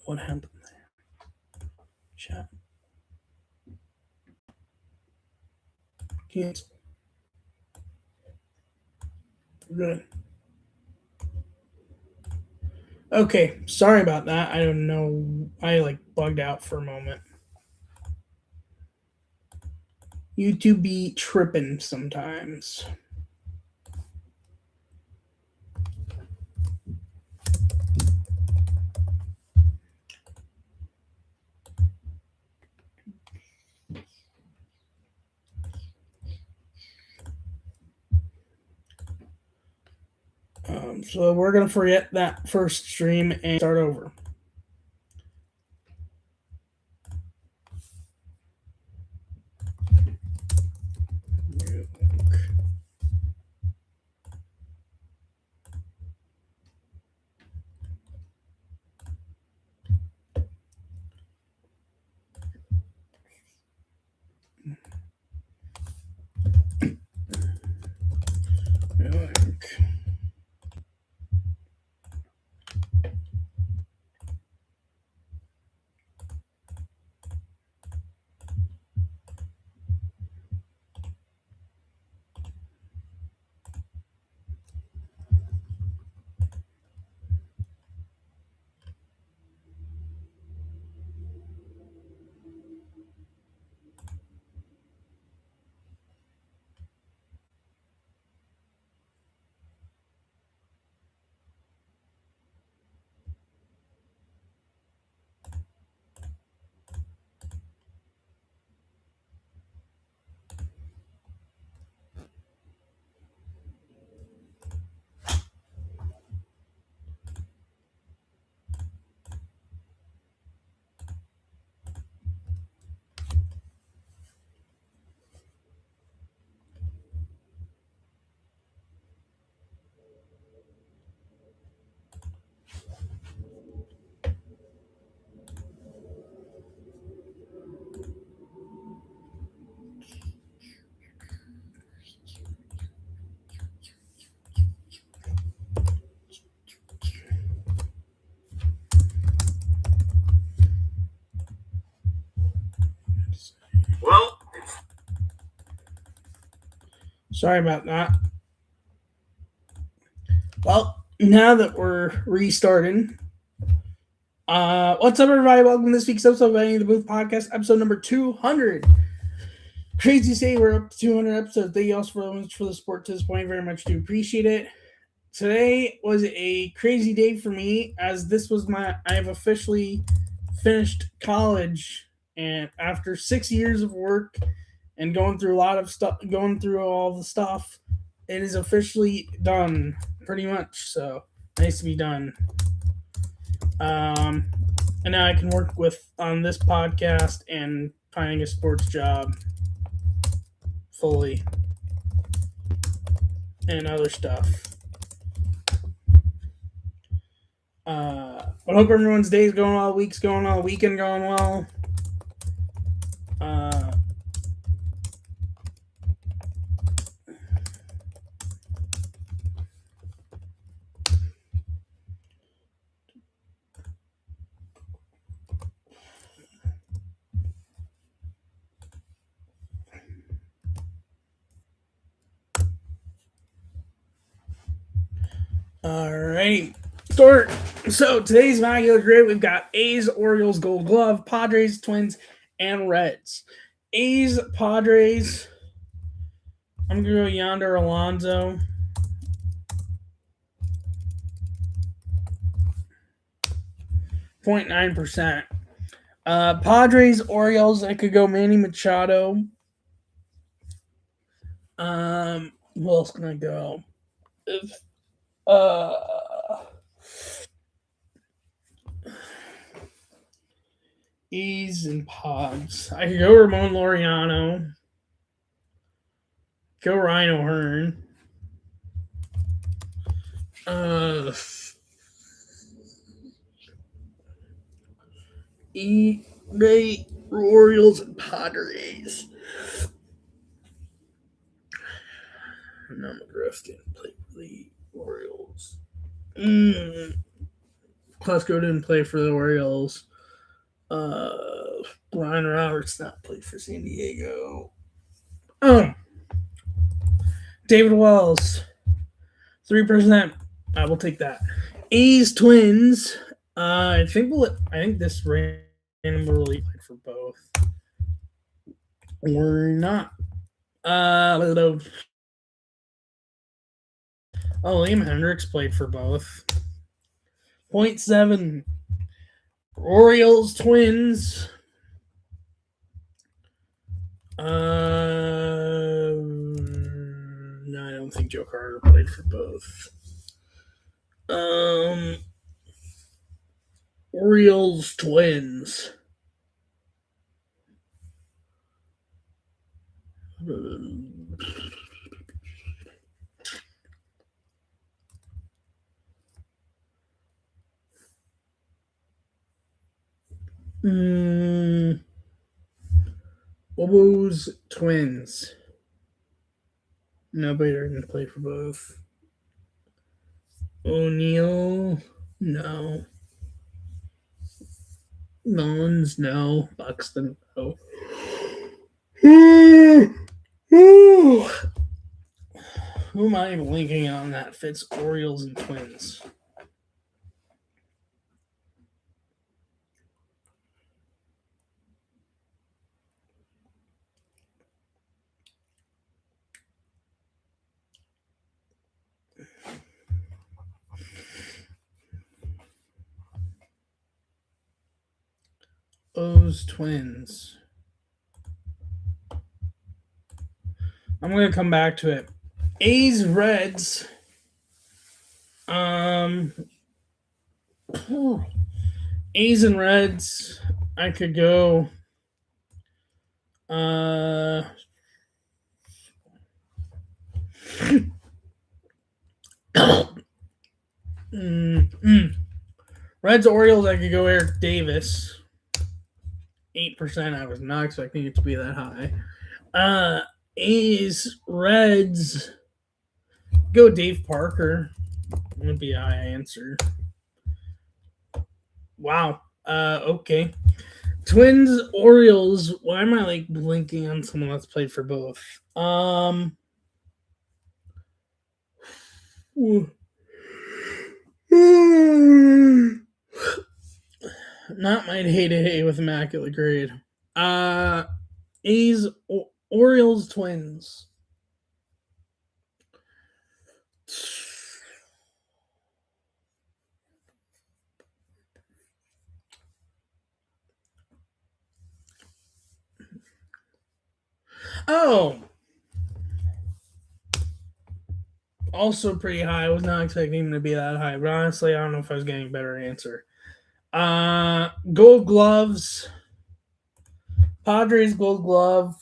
What happened there? Chat. Cancel. Good. Okay, sorry about that. I don't know. I bugged out for a moment. YouTube be tripping sometimes. So we're going to forget that first stream and start over. Well, sorry about that. Well, now that we're restarting, what's up, everybody? Welcome to this week's episode of the Booth Podcast, episode number 200. Crazy to say we're up to 200 episodes. Thank you all so much for the support to this point. Very much do appreciate it. Today was a crazy day for me, as this was I've officially finished college, and after 6 years of work and going through a lot of stuff, going through all the stuff, it is officially done, pretty much. So nice to be done. And now I can work on this podcast and finding a sports job fully and other stuff. But I hope everyone's day's going well, week's going well, weekend going well. Alright. So today's Immaculate grid, we've got A's, Orioles, Gold Glove, Padres, Twins, and Reds. A's, Padres. I'm gonna go Yonder Alonso. .9%. Padres, Orioles, I could go Manny Machado. Who else can I go? A's and Pods. I could go Ramon Laureano. Go Ryan O'Hearn. Orioles and Padres. No, McGriff didn't play for the Orioles. Klesko didn't play for the Orioles. Brian Roberts not played for San Diego. David Wells, 3%. I will take that. A's Twins. I think this random really played for both. Or not. Liam Hendricks played for both. 0.7. Orioles Twins. No, I don't think Joe Carter played for both. Orioles Twins. Lobos Twins. Nobody didn't play for both. O'Neill, no. Mullins, no. Buxton, no. Who am I linking on that fits Orioles and Twins? O's Twins. I'm going to come back to it. A's Reds. A's and Reds. I could go. Reds Orioles. I could go Eric Davis. 8%. I was not expecting it to be that high. A's Reds. Go Dave Parker. Would be a high answer. Wow. Okay. Twins Orioles. Why am I blinking on someone that's played for both? Not my day with Immaculate grade. A's Orioles Twins. Oh. Also pretty high. I was not expecting him to be that high, but honestly, I don't know if I was getting a better answer. Gold Gloves. Padres Gold Glove.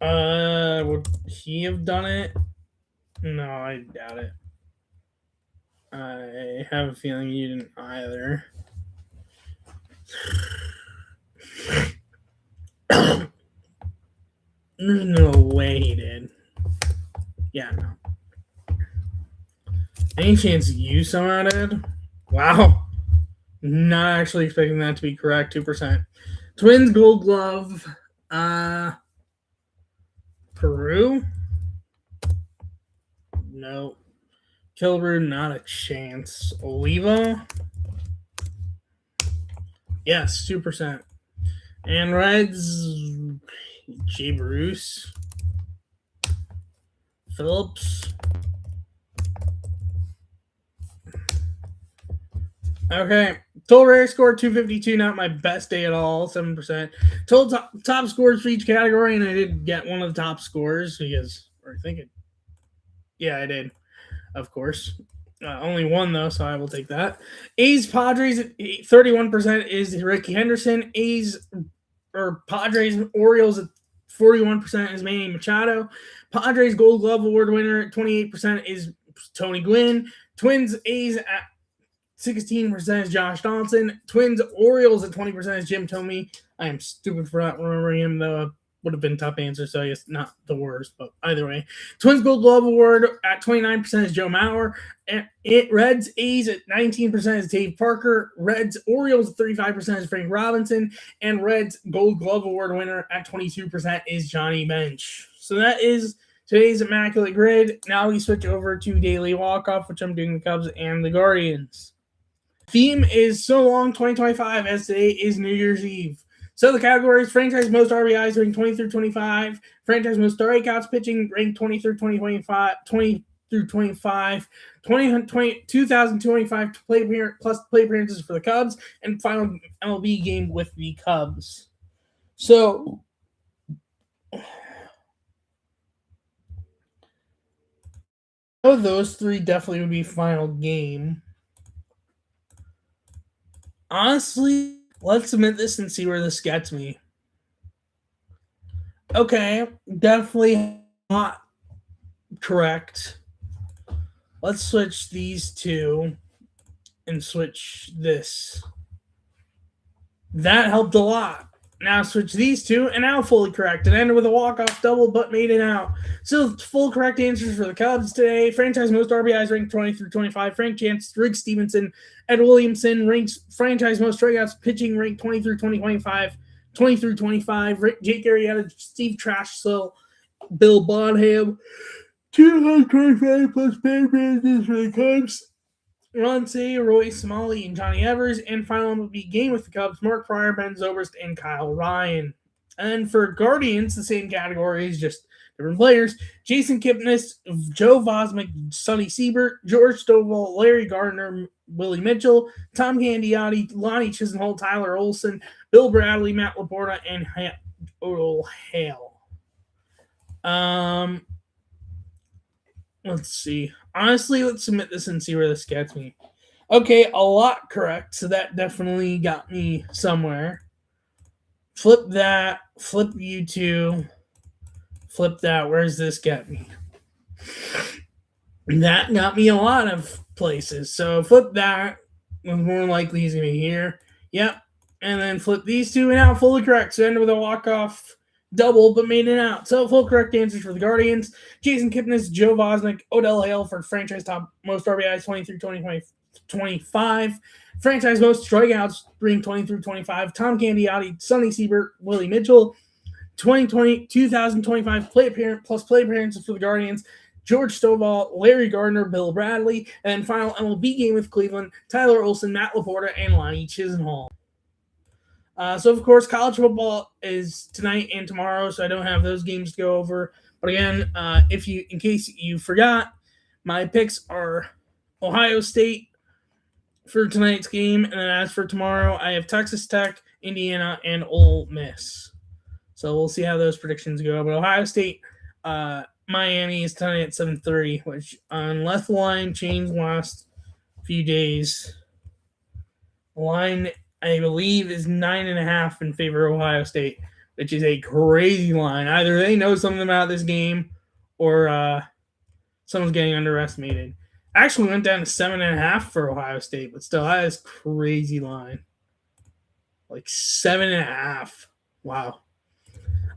Would he have done it? No, I doubt it. I have a feeling you didn't either. There's no way he did. Yeah, no. Any chance you somehow did? Wow. Not actually expecting that to be correct. 2%. Twins Gold Glove. Peru? No. Kilbrew, not a chance. Oliva? Yes, 2%. And Reds, Jay Bruce. Phillips. Okay. Total rare score 252, not my best day at all, 7%. Total top scores for each category, and I did get one of the top scores because, yeah, I did, of course. Only one, though, so I will take that. A's Padres at 31% is Ricky Henderson. Padres Orioles at 41% is Manny Machado. Padres Gold Glove Award winner at 28% is Tony Gwynn. Twins A's at 16% is Josh Donaldson. Twins Orioles at 20% is Jim Thome. I am stupid for not remembering him, though. would have been tough answer, so I guess not the worst, but either way. Twins Gold Glove Award at 29% is Joe Mauer. Reds A's at 19% is Dave Parker. Reds Orioles at 35% is Frank Robinson. And Reds Gold Glove Award winner at 22% is Johnny Bench. So that is today's Immaculate Grid. Now we switch over to Daily Walkoff, which I'm doing the Cubs and the Guardians. Theme is So Long 2025, as today is New Year's Eve. So the categories: franchise most RBIs ranked 20 through 25, franchise most strikeouts pitching ranked 20 through 2025, 20 through 25, 2,225 plus play appearances for the Cubs, and final MLB game with the Cubs. So those three definitely would be final game. Honestly, let's submit this and see where this gets me. Okay, definitely not correct. Let's switch these two and switch this. That helped a lot. Now switch these two, and now fully correct. It ended with a walk-off double, but made it out. So full correct answers for the Cubs today. Franchise most RBIs ranked 20 through 25. Frank Chance, Rick Stevenson, Ed Williamson ranks franchise most strikeouts pitching ranked 20 through 25. 20 through 25. Jake Arrieta, Steve Trashsell, Bill Bonham. 225 plus pay appearances for the Cubs. Ron Say, Roy Smalley, and Johnny Evers. And final MLB game with the Cubs: Mark Pryor, Ben Zobrist, and Kyle Ryan. And for Guardians, the same categories, just different players: Jason Kipnis, Joe Vosmick, Sonny Siebert, George Stovall, Larry Gardner, Willie Mitchell, Tom Candiotti, Lonnie Chisenhall, Tyler Olson, Bill Bradley, Matt Laporta, and Odell Hale. Let's see. Honestly, let's submit this and see where this gets me. Okay, a lot correct, so that definitely got me somewhere. Flip that, flip you two, flip that. Where does this get me? That got me a lot of places. So flip that, more likely he's going to be here. Yep. And then flip these two, and out fully correct. So ended with a walk-off double, but made it out. So full correct answers for the Guardians: Jason Kipnis, Joe Vosnick, Odell Hale for franchise top most RBIs 20 through 25. Franchise most strikeouts bring 20 through 25. Tom Candiotti, Sonny Siebert, Willie Mitchell. 2025 play appearances for the Guardians: George Stovall, Larry Gardner, Bill Bradley. And then final MLB game with Cleveland: Tyler Olson, Matt Laporta, and Lonnie Chisenhall. So, of course, college football is tonight and tomorrow, so I don't have those games to go over. But again, in case you forgot, my picks are Ohio State for tonight's game, and then as for tomorrow, I have Texas Tech, Indiana, and Ole Miss. So we'll see how those predictions go. But Ohio State, Miami is tonight at 7:30, which unless the line changed last few days, the line, I believe, is 9.5 in favor of Ohio State, which is a crazy line. Either they know something about this game, or someone's getting underestimated. Actually went down to 7.5 for Ohio State, but still, that is crazy line. Like 7.5. Wow.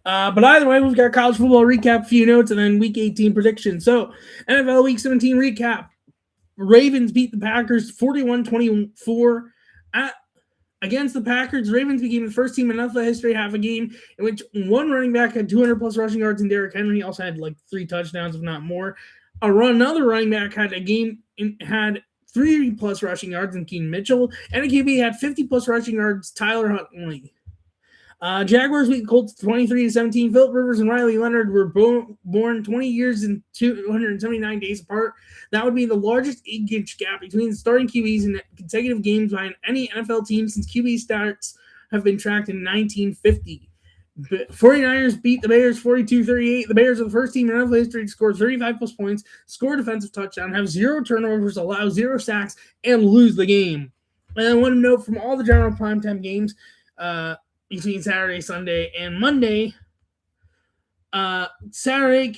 But either way, we've got college football recap, few notes, and then Week 18 predictions. So, NFL Week 17 recap. Ravens beat the Packers 41-24 against the Packers. Ravens became the first team in NFL history to have a game in which one running back had 200-plus rushing yards, and Derrick Henry also had like 3 touchdowns, if not more. Another running back had a game had 3+ rushing yards in Keaton Mitchell, and a QB had 50+ rushing yards, Tyler Huntley. Jaguars beat the Colts 23-17. Philip Rivers and Riley Leonard were born 20 years and 279 days apart. That would be the largest age gap between the starting QBs in consecutive games by any NFL team since QB starts have been tracked in 1950. 49ers beat the Bears 42-38. The Bears are the first team in NFL history to score 35+ points, score a defensive touchdown, have 0 turnovers, allow 0 sacks, and lose the game. And I want to note from all the general primetime games, between Saturday, Sunday, and Monday. Saturday,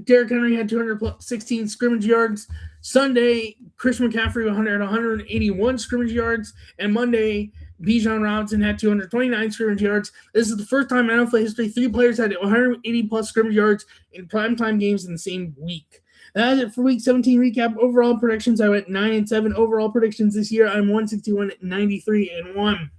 Derrick Henry had 216 scrimmage yards. Sunday, Christian McCaffrey had 181 scrimmage yards. And Monday, Bijan Robinson had 229 scrimmage yards. This is the first time in NFL history 3 players had 180-plus scrimmage yards in primetime games in the same week. That is it for Week 17 recap. Overall predictions, I went 9-7. Overall predictions this year, I'm 161, 93-1.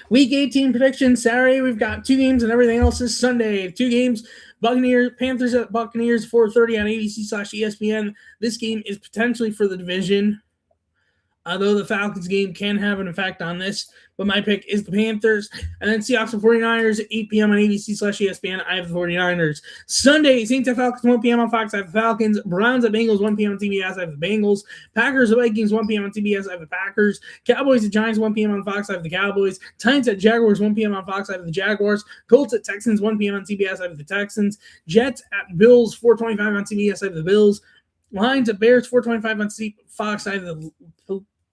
Week 18 predictions, Saturday, we've got 2 games and everything else is Sunday. 2 games, Panthers at Buccaneers, 4:30 on ABC/ESPN. This game is potentially for the division, although the Falcons game can have an effect on this. But my pick is the Panthers. And then Seahawks and 49ers at 8 p.m. on ABC/ESPN. I have the 49ers. Sunday, Saints at Falcons, 1 p.m. on Fox. I have the Falcons. Browns at Bengals, 1 p.m. on TBS. I have the Bengals. Packers at Vikings, 1 p.m. on TBS. I have the Packers. Cowboys at Giants, 1 p.m. on Fox. I have the Cowboys. Titans at Jaguars, 1 p.m. on Fox. I have the Jaguars. Colts at Texans, 1 p.m. on TBS. I have the Texans. Jets at Bills, 4:25 on TBS. I have the Bills. Lions at Bears, 4:25 on Fox. I have the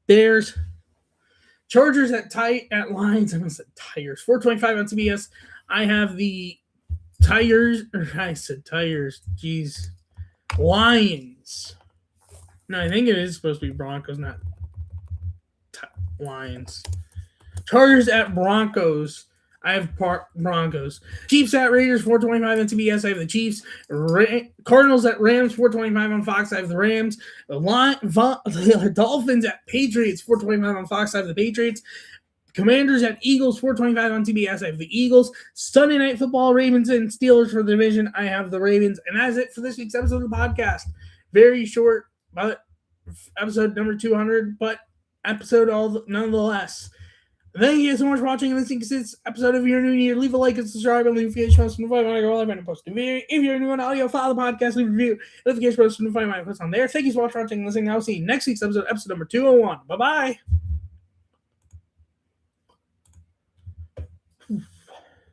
Bears. Chargers at Lions. I almost said Tigers. 4:25 on CBS. I have the Tigers. I said Tigers. Jeez. Lions. No, I think it is supposed to be Broncos, not Lions. Chargers at Broncos. I have Broncos. Chiefs at Raiders, 4:25 on CBS. I have the Chiefs. Cardinals at Rams, 4:25 on Fox. I have the Rams. Dolphins at Patriots, 4:25 on Fox. I have the Patriots. Commanders at Eagles, 4:25 on CBS. I have the Eagles. Sunday Night Football, Ravens and Steelers for the division. I have the Ravens. And that's it for this week's episode of the podcast. Very short, but episode number 200, but episode nonetheless. Thank you so much for watching this episode. If you're new here, leave a like and subscribe and leave notification post to notify when I go live and post a video. If you're new on audio, follow the podcast, leave a review, notification post to notify when I post on there. Thank you so much for watching and listening. I'll see you next week's episode number 201. Bye-bye.